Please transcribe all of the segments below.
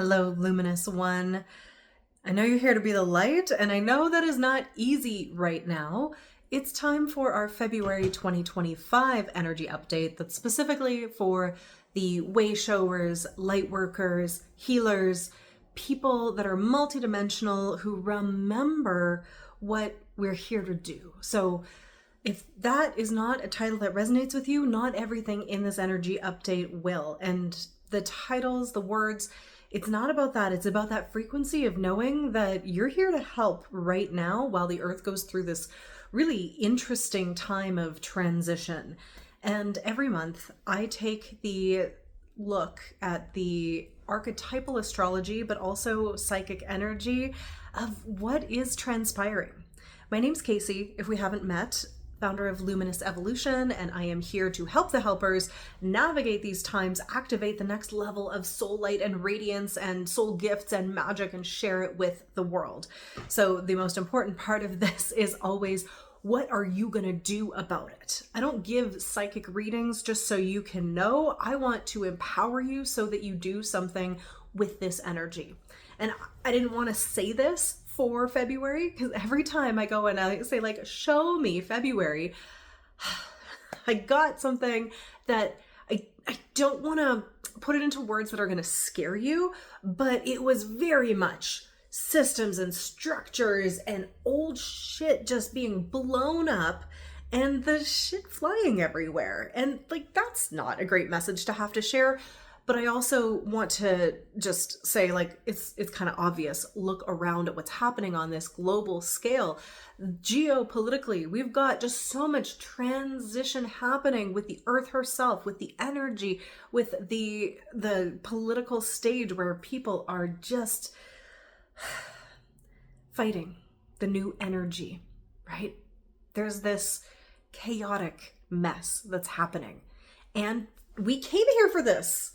Hello, Luminous One. I know you're here to be the light, and I know that is not easy right now. It's time for our February 2025 energy update that's specifically for the way showers, light workers, healers, people that are multidimensional who remember what we're here to do. So if that is not a title that resonates with you, not everything in this energy update will. And the titles, the words, it's not about that. It's about that frequency of knowing that you're here to help right now while the earth goes through this really interesting time of transition. And every month I take the look at the archetypal astrology, but also psychic energy of what is transpiring. My name's Casey, if we haven't met, founder of Luminous Evolution, and I am here to help the helpers navigate these times, activate the next level of soul light and radiance and soul gifts and magic, and share it with the world. So the most important part of this is always, what are you going to do about it? I don't give psychic readings just so you can know. I want to empower you so that you do something with this energy. And I didn't want to say this for February, because every time I go and I say, like, show me February, I got something that I don't want to put it into words that are going to scare you, but it was very much systems and structures and old shit just being blown up and the shit flying everywhere. And like, that's not a great message to have to share. But I also want to just say, like, it's kind of obvious. Look around at what's happening on this global scale. Geopolitically, we've got just so much transition happening with the earth herself, with the energy, with the political stage where people are just fighting the new energy, right? There's this chaotic mess that's happening. And we came here for this.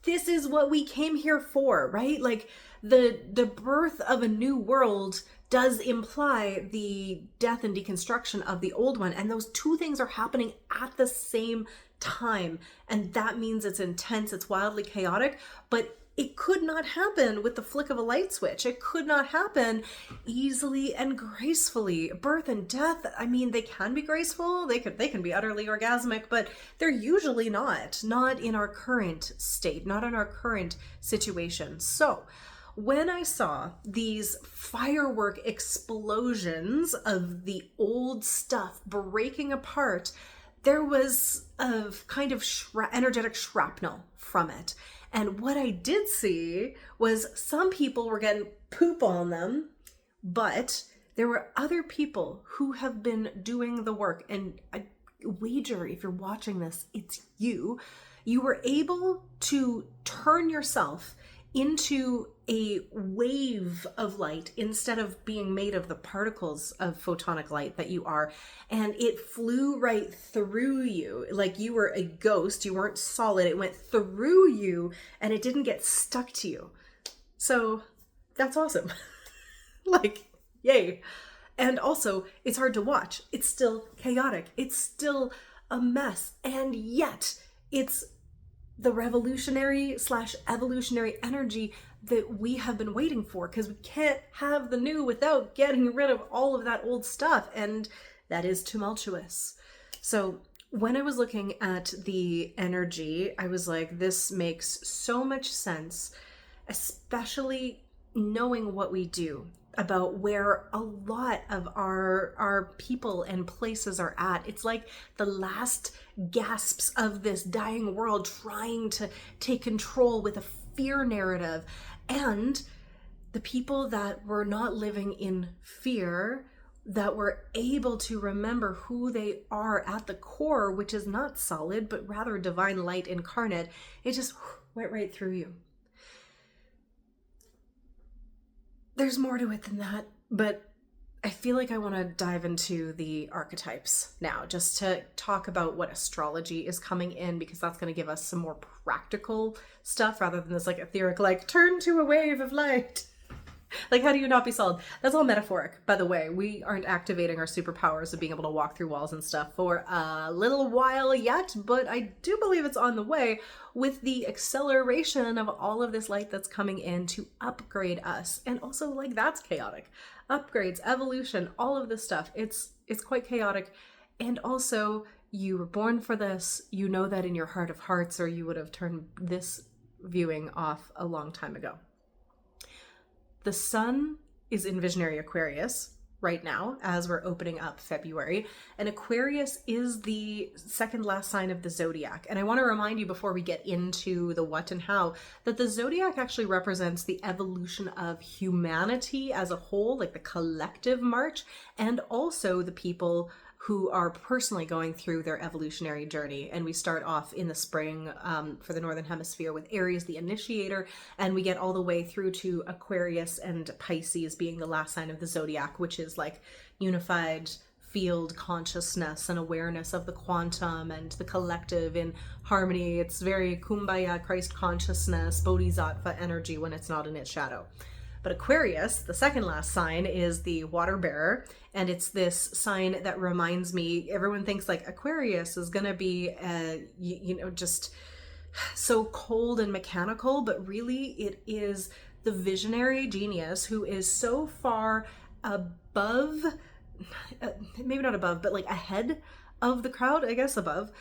This is what we came here for, right? Like the birth of a new world does imply the death and deconstruction of the old one. And those two things are happening at the same time. And that means it's intense, it's wildly chaotic, but it could not happen with the flick of a light switch. It could not happen easily and gracefully. Birth and death, I mean, they can be graceful, they can be utterly orgasmic, but they're usually not in our current state, not in our current situation. So when I saw these firework explosions of the old stuff breaking apart, there was a kind of energetic shrapnel from it. And what I did see was some people were getting poop on them, but there were other people who have been doing the work. And I wager, if you're watching this, it's you. You were able to turn yourself into a wave of light instead of being made of the particles of photonic light that you are. And it flew right through you like you were a ghost. You weren't solid. It went through you and it didn't get stuck to you. So that's awesome. Like, yay. And also, it's hard to watch. It's still chaotic. It's still a mess. And yet it's the revolutionary / evolutionary energy that we have been waiting for, because we can't have the new without getting rid of all of that old stuff, and that is tumultuous. So when I was looking at the energy, I was like, this makes so much sense, especially knowing what we do about where a lot of our people and places are at. It's like the last gasps of this dying world trying to take control with a fear narrative. And the people that were not living in fear, that were able to remember who they are at the core, which is not solid, but rather divine light incarnate, it just went right through you. There's more to it than that, but I feel like I want to dive into the archetypes now, just to talk about what astrology is coming in, because that's going to give us some more practical stuff rather than this like etheric, like turn to a wave of light. Like, how do you not be solid? That's all metaphoric, by the way. We aren't activating our superpowers of being able to walk through walls and stuff for a little while yet, but I do believe it's on the way with the acceleration of all of this light that's coming in to upgrade us. And also, like, that's chaotic. Upgrades, evolution, all of this stuff. It's quite chaotic. And also, you were born for this. You know that in your heart of hearts, or you would have turned this viewing off a long time ago. The sun is in visionary Aquarius right now as we're opening up February, and Aquarius is the second last sign of the zodiac. And I want to remind you before we get into the what and how that the zodiac actually represents the evolution of humanity as a whole, like the collective march, and also the people who are personally going through their evolutionary journey. And we start off in the spring for the Northern Hemisphere with Aries, the initiator, and we get all the way through to Aquarius and Pisces being the last sign of the zodiac, which is like unified field consciousness and awareness of the quantum and the collective in harmony. It's very kumbaya, Christ consciousness, bodhisattva energy when it's not in its shadow. But Aquarius, the second last sign, is the water bearer. And it's this sign that reminds me, everyone thinks like Aquarius is going to be, just so cold and mechanical. But really it is the visionary genius who is so far above, maybe not above, but like ahead of the crowd, I guess above,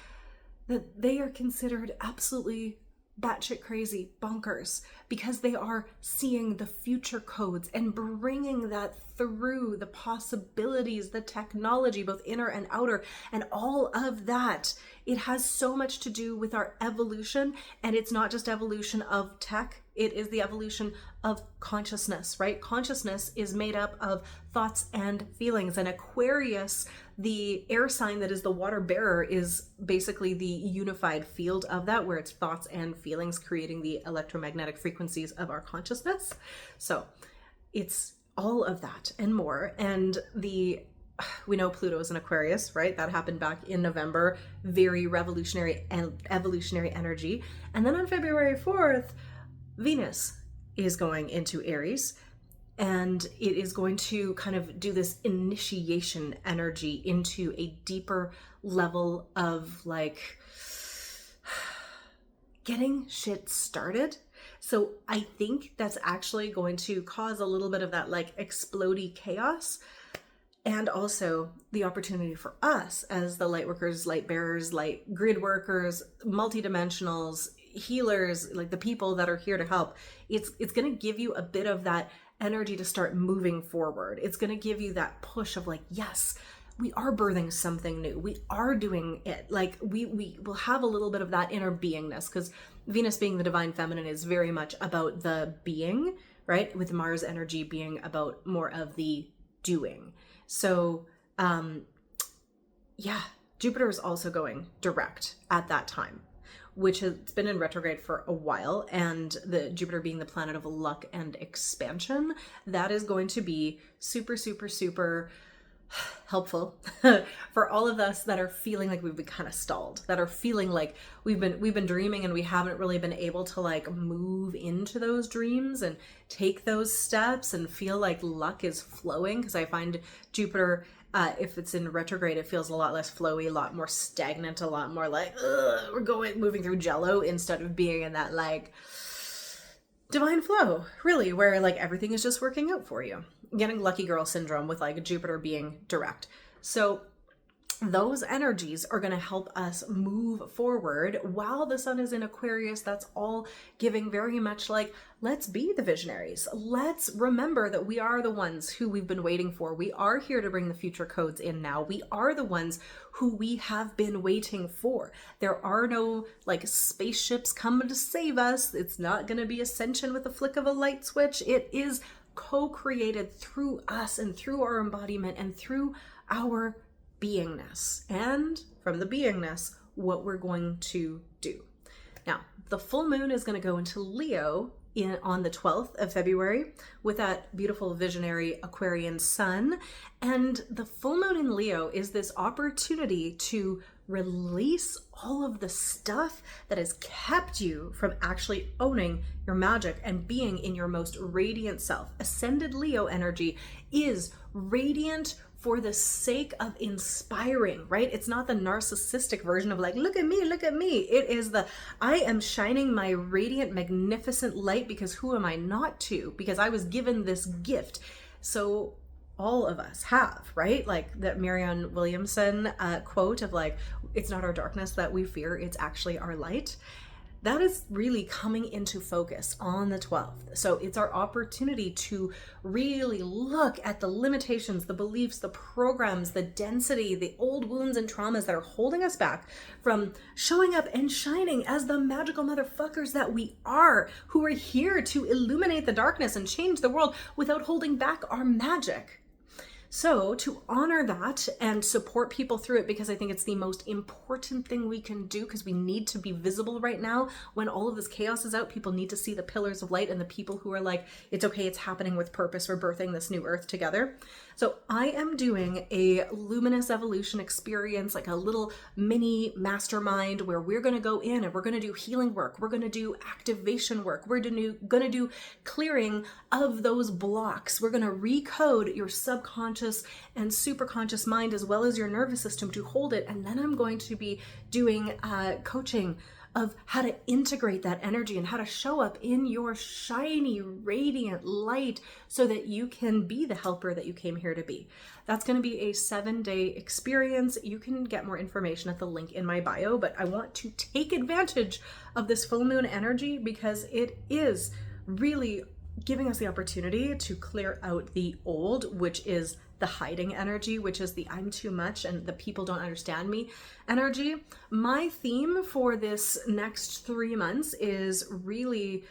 that they are considered absolutely batshit crazy bonkers because they are seeing the future codes and bringing that through the possibilities, the technology, both inner and outer, and all of that. It has so much to do with our evolution, and it's not just evolution of tech. It is the evolution of consciousness, right? Consciousness is made up of thoughts and feelings. And Aquarius, the air sign that is the water bearer, is basically the unified field of that, where it's thoughts and feelings creating the electromagnetic frequencies of our consciousness. So it's all of that and more. And we know Pluto's in Aquarius, right? That happened back in November. Very revolutionary and evolutionary energy. And then on February 4th, Venus is going into Aries, and it is going to kind of do this initiation energy into a deeper level of like getting shit started. So I think that's actually going to cause a little bit of that like explodey chaos, and also the opportunity for us as the light workers, light bearers, light grid workers, multidimensionals, healers, like the people that are here to help. It's going to give you a bit of that energy to start moving forward. It's going to give you that push of like, yes, we are birthing something new. We are doing it. Like we will have a little bit of that inner beingness, because Venus being the divine feminine is very much about the being, right? With Mars energy being about more of the doing. So, Jupiter is also going direct at that time, which has been in retrograde for a while, and the Jupiter being the planet of luck and expansion, that is going to be super, super, super helpful for all of us that are feeling like we've been kind of stalled, that are feeling like we've been dreaming and we haven't really been able to like move into those dreams and take those steps and feel like luck is flowing. Because I find Jupiter, if it's in retrograde, it feels a lot less flowy, a lot more stagnant, a lot more like we're moving through jello, instead of being in that like divine flow, really, where like everything is just working out for you. Getting lucky girl syndrome with like Jupiter being direct. So those energies are going to help us move forward while the sun is in Aquarius. That's all giving very much like, let's be the visionaries. Let's remember that we are the ones who we've been waiting for. We are here to bring the future codes in now. We are the ones who we have been waiting for. There are no like spaceships coming to save us. It's not going to be ascension with a flick of a light switch. It is co-created through us and through our embodiment and through our beingness, and from the beingness, what we're going to do. Now, the full moon is going to go into Leo on the 12th of February with that beautiful visionary Aquarian sun. And the full moon in Leo is this opportunity to release all of the stuff that has kept you from actually owning your magic and being in your most radiant self. Ascended Leo energy is radiant for the sake of inspiring, right? It's not the narcissistic version of like, look at me, look at me. It is the, I am shining my radiant, magnificent light because who am I not to? Because I was given this gift. So all of us have, right? Like that Marianne Williamson quote of like, it's not our darkness that we fear, it's actually our light. That is really coming into focus on the 12th. So it's our opportunity to really look at the limitations, the beliefs, the programs, the density, the old wounds and traumas that are holding us back from showing up and shining as the magical motherfuckers that we are, who are here to illuminate the darkness and change the world without holding back our magic. So to honor that and support people through it, because I think it's the most important thing we can do, because we need to be visible right now. When all of this chaos is out, people need to see the pillars of light and the people who are like, it's okay, it's happening with purpose, we're birthing this new earth together. So I am doing a luminous evolution experience, like a little mini mastermind where we're going to go in and we're going to do healing work. We're going to do activation work. We're going to do clearing of those blocks. We're going to recode your subconscious and superconscious mind as well as your nervous system to hold it. And then I'm going to be doing coaching of how to integrate that energy and how to show up in your shiny, radiant light so that you can be the helper that you came here to be. That's going to be a 7-day experience. You can get more information at the link in my bio, but I want to take advantage of this full moon energy because it is really giving us the opportunity to clear out the old, which is the hiding energy, which is the I'm too much and the people don't understand me energy. My theme for this next 3 months is really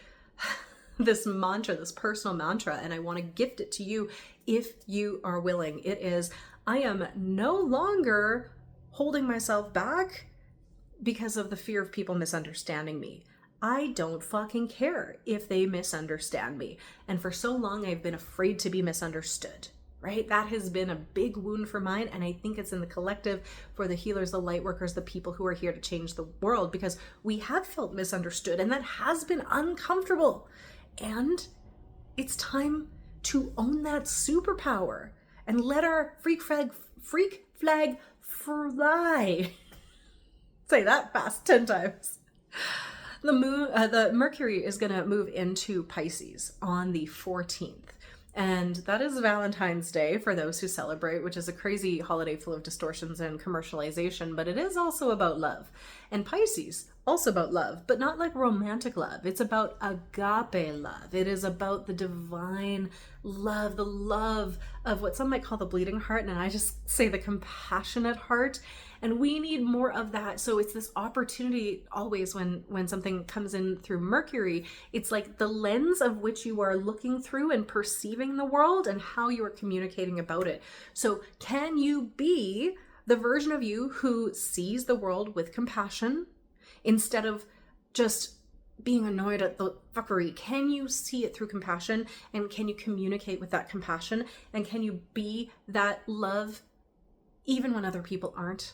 this mantra, this personal mantra, and I want to gift it to you if you are willing. It is, I am no longer holding myself back because of the fear of people misunderstanding me. I don't fucking care if they misunderstand me. And for so long, I've been afraid to be misunderstood. Right? That has been a big wound for mine. And I think it's in the collective for the healers, the light workers, the people who are here to change the world, because we have felt misunderstood and that has been uncomfortable. And it's time to own that superpower and let our freak flag fly. Say that fast 10 times. The Mercury is going to move into Pisces on the 14th. And that is Valentine's Day for those who celebrate, which is a crazy holiday full of distortions and commercialization, but it is also about love. And Pisces, also about love, but not like romantic love. It's about agape love. It is about the divine love, the love of what some might call the bleeding heart, and I just say the compassionate heart. And we need more of that. So it's this opportunity always when something comes in through Mercury, it's like the lens of which you are looking through and perceiving the world and how you are communicating about it. So can you be the version of you who sees the world with compassion instead of just being annoyed at the fuckery? Can you see it through compassion, and can you communicate with that compassion, and can you be that love even when other people aren't?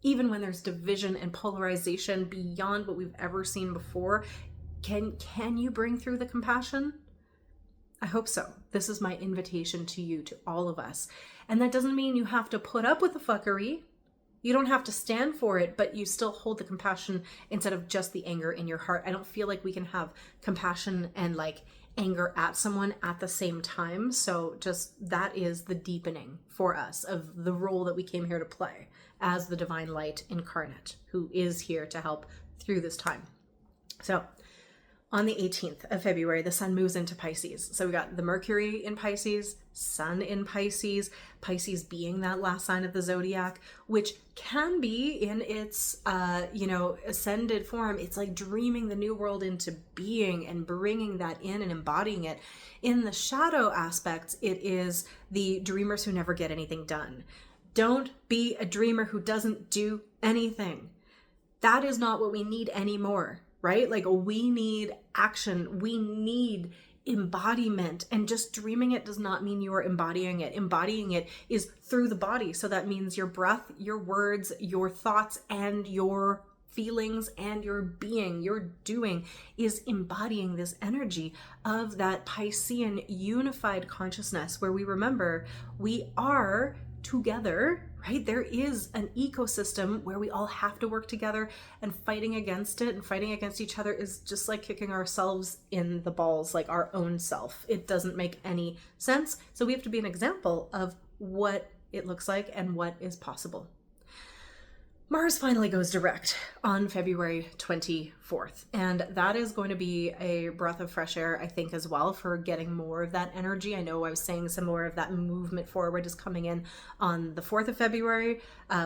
Even when there's division and polarization beyond what we've ever seen before, can you bring through the compassion? I hope so. This is my invitation to you, to all of us. And that doesn't mean you have to put up with the fuckery. You don't have to stand for it, but you still hold the compassion instead of just the anger in your heart. I don't feel like we can have compassion and like anger at someone at the same time. So just that is the deepening for us of the role that we came here to play as the divine light incarnate who is here to help through this time. So on the 18th of February, the sun moves into Pisces. So we got the Mercury in Pisces, sun in Pisces, Pisces being that last sign of the zodiac, which can be in its, ascended form. It's like dreaming the new world into being and bringing that in and embodying it. In the shadow aspects, it is the dreamers who never get anything done. Don't be a dreamer who doesn't do anything. That is not what we need anymore. Right? Like we need action. We need embodiment, and just dreaming it does not mean you are embodying it. Embodying it is through the body. So that means your breath, your words, your thoughts, and your feelings, and your being, your doing is embodying this energy of that Piscean unified consciousness, where we remember we are together, right? There is an ecosystem where we all have to work together, and fighting against it and fighting against each other is just like kicking ourselves in the balls, like our own self. It doesn't make any sense. So we have to be an example of what it looks like and what is possible. Mars finally goes direct on February 24th, and that is going to be a breath of fresh air, I think, as well, for getting more of that energy. I know I was saying some more of that movement forward is coming in on the 4th of February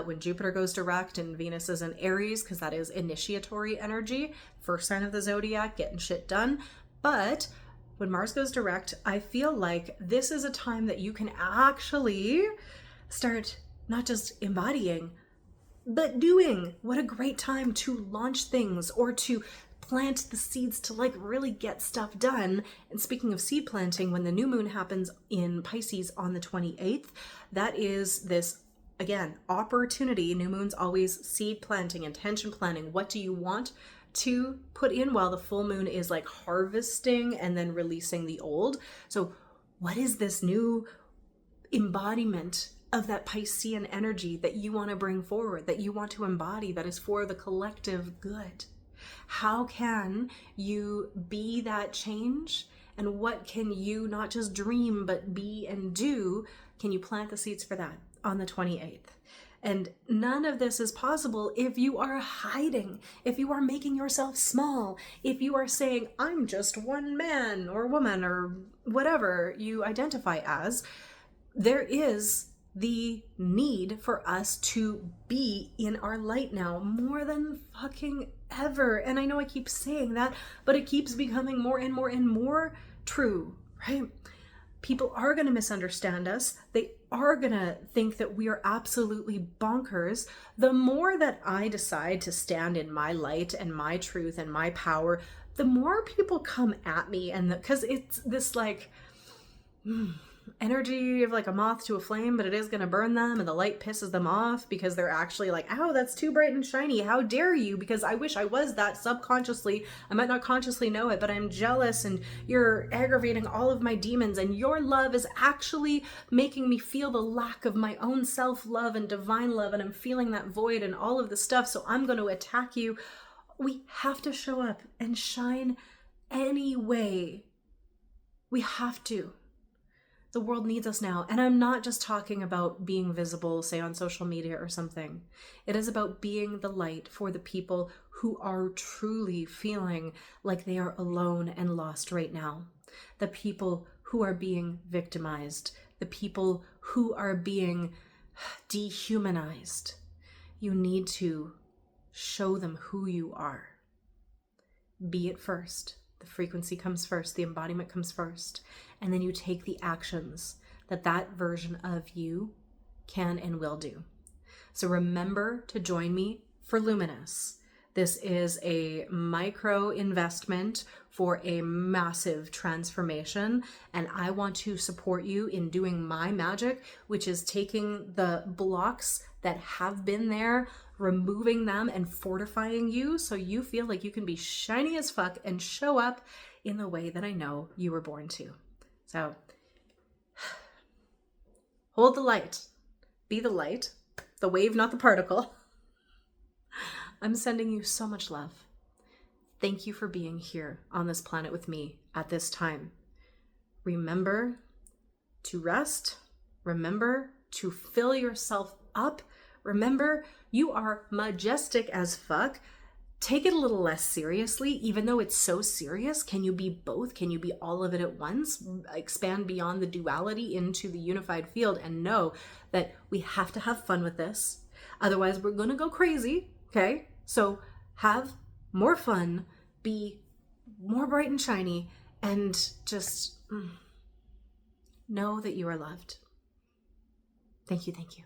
when Jupiter goes direct and Venus is in Aries, because that is initiatory energy, first sign of the zodiac, getting shit done. But when Mars goes direct, I feel like this is a time that you can actually start not just embodying, but doing. What a great time to launch things or to plant the seeds to like really get stuff done. And speaking of seed planting, when the new moon happens in Pisces on the 28th, that is this, again, opportunity. New moon's always seed planting, intention planning. What do you want to put in, while the full moon is like harvesting and then releasing the old? So what is this new embodiment of that Piscean energy that you want to bring forward, that you want to embody, that is for the collective good? How can you be that change? And what can you not just dream, but be and do? Can you plant the seeds for that on the 28th? And none of this is possible if you are hiding, if you are making yourself small, if you are saying, I'm just one man or woman or whatever you identify as. There is the need for us to be in our light now more than fucking ever. And I know I keep saying that, but it keeps becoming more and more and more true, right? People are going to misunderstand us. They are going to think that we are absolutely bonkers. The more that I decide to stand in my light and my truth and my power, the more people come at me, and because it's this like energy of like a moth to a flame, but it is going to burn them, and the light pisses them off because they're actually like, oh, that's too bright and shiny. How dare you? Because I wish I was that subconsciously. I might not consciously know it, but I'm jealous, and you're aggravating all of my demons, and your love is actually making me feel the lack of my own self-love and divine love, and I'm feeling that void and all of the stuff, so I'm going to attack you. We have to show up and shine anyway. We have to. The world needs us now. And I'm not just talking about being visible, say on social media or something. It is about being the light for the people who are truly feeling like they are alone and lost right now. The people who are being victimized. The people who are being dehumanized. You need to show them who you are. Be it first. The frequency comes first. The embodiment comes first. And then you take the actions that that version of you can and will do. So remember to join me for Luminous. This is a micro investment for a massive transformation. And I want to support you in doing my magic, which is taking the blocks that have been there, removing them, and fortifying you so you feel like you can be shiny as fuck and show up in the way that I know you were born to. So hold the light. Be the light. The wave, not the particle. I'm sending you so much love. Thank you for being here on this planet with me at this time. Remember to rest. Remember to fill yourself up. Remember, you are majestic as fuck. Take it a little less seriously, even though it's so serious. Can you be both? Can you be all of it at once? Expand beyond the duality into the unified field and know that we have to have fun with this. Otherwise, we're going to go crazy, okay? So have more fun, be more bright and shiny, and just know that you are loved. Thank you, thank you.